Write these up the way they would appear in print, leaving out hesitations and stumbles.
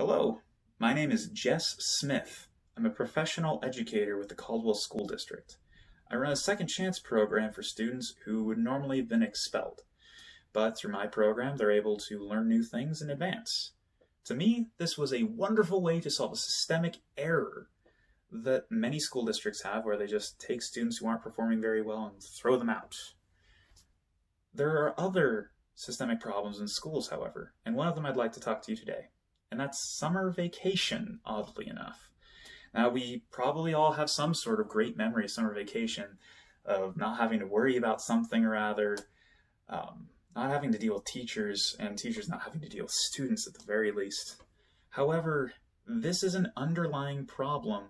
Hello, my name is Jess Smith. I'm a professional educator with the Caldwell School District. I run a second chance program for students who would normally have been expelled, but through my program they're able to learn new things in advance. To me, this was a wonderful way to solve a systemic error that many school districts have where they just take students who aren't performing very well and throw them out. There are other systemic problems in schools, however, and one of them I'd like to talk to you today. And that's summer vacation, oddly enough. Now, we probably all have some sort of great memory of summer vacation, of not having to worry about something or other, not having to deal with teachers, and teachers not having to deal with students at the very least. However, this is an underlying problem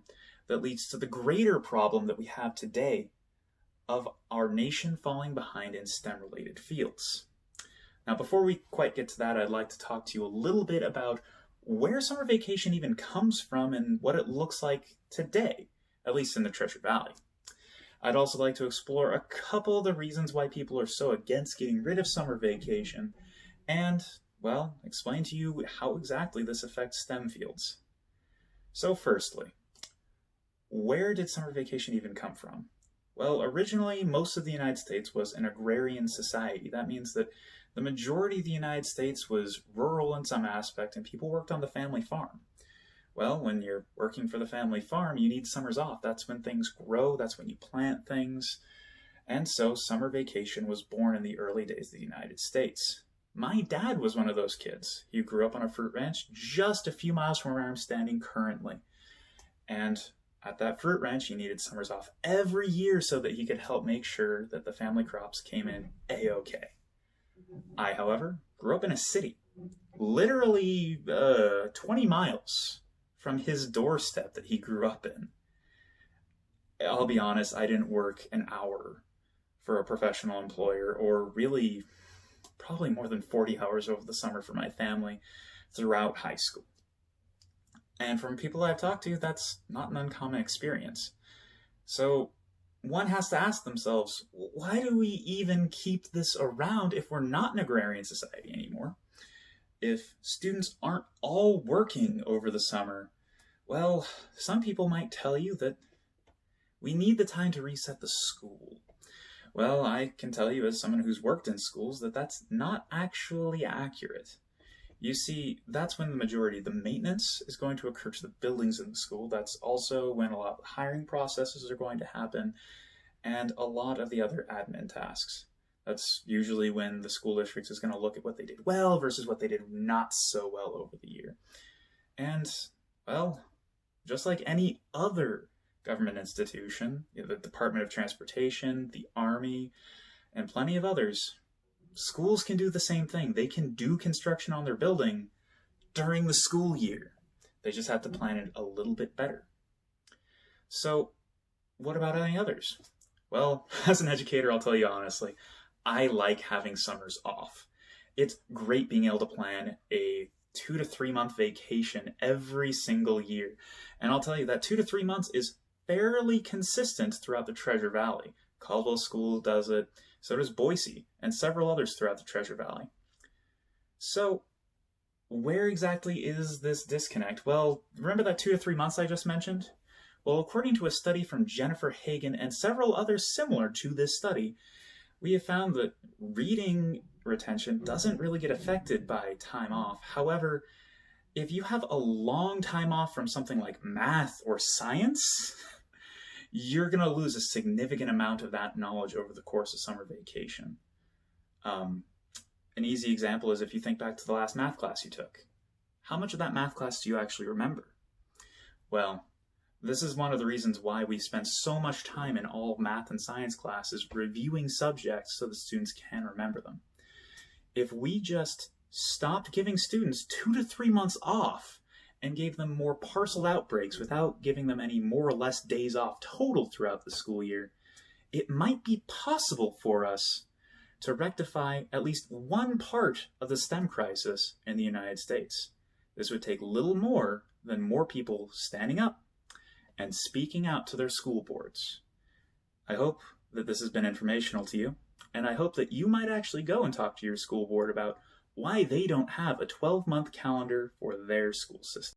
that leads to the greater problem that we have today of our nation falling behind in STEM-related fields. Now, before we quite get to that, I'd like to talk to you a little bit about where summer vacation even comes from and what it looks like today, at least in the Treasure Valley. I'd also like to explore a couple of the reasons why people are so against getting rid of summer vacation and, well, explain to you how exactly this affects STEM fields. So firstly, where did summer vacation even come from? Well, originally, most of the United States was an agrarian society. That means that the majority of the United States was rural in some aspect, and people worked on the family farm. Well, when you're working for the family farm, you need summers off. That's when things grow, that's when you plant things. And so summer vacation was born in the early days of the United States. My dad was one of those kids. He grew up on a fruit ranch just a few miles from where I'm standing currently. And at that fruit ranch, he needed summers off every year so that he could help make sure that the family crops came in a-okay. I, however, grew up in a city, literally 20 miles from his doorstep that he grew up in. I'll be honest, I didn't work an hour for a professional employer, or really probably more than 40 hours over the summer for my family throughout high school. And from people I've talked to, that's not an uncommon experience. So one has to ask themselves, why do we even keep this around if we're not an agrarian society anymore? If students aren't all working over the summer, well, some people might tell you that we need the time to reset the school. Well, I can tell you as someone who's worked in schools that that's not actually accurate. You see, that's when the majority of the maintenance is going to occur to the buildings in the school. That's also when a lot of the hiring processes are going to happen, and a lot of the other admin tasks. That's usually when the school district is going to look at what they did well versus what they did not so well over the year. And, well, just like any other government institution, the Department of Transportation, the Army, and plenty of others, schools can do the same thing. They can do construction on their building during the school year. They just have to plan it a little bit better. So, what about any others? Well, as an educator, I'll tell you honestly, I like having summers off. It's great being able to plan a 2 to 3 month vacation every single year. And I'll tell you that 2 to 3 months is fairly consistent throughout the Treasure Valley. Caldwell School does it. So does Boise, and several others throughout the Treasure Valley. So, where exactly is this disconnect? Well, remember that 2 to 3 months I just mentioned? Well, according to a study from Jennifer Hagan and several others similar to this study, we have found that reading retention doesn't really get affected by time off. However, if you have a long time off from something like math or science, you're going to lose a significant amount of that knowledge over the course of summer vacation. An easy example is if you think back to the last math class you took. How much of that math class do you actually remember? Well, this is one of the reasons why we spend so much time in all math and science classes reviewing subjects so the students can remember them. If we just stopped giving students 2 to 3 months off and gave them more parceled out breaks without giving them any more or less days off total throughout the school year, it might be possible for us to rectify at least one part of the STEM crisis in the United States. This would take little more than more people standing up and speaking out to their school boards. I hope that this has been informational to you, and I hope that you might actually go and talk to your school board about why they don't have a 12-month calendar for their school system.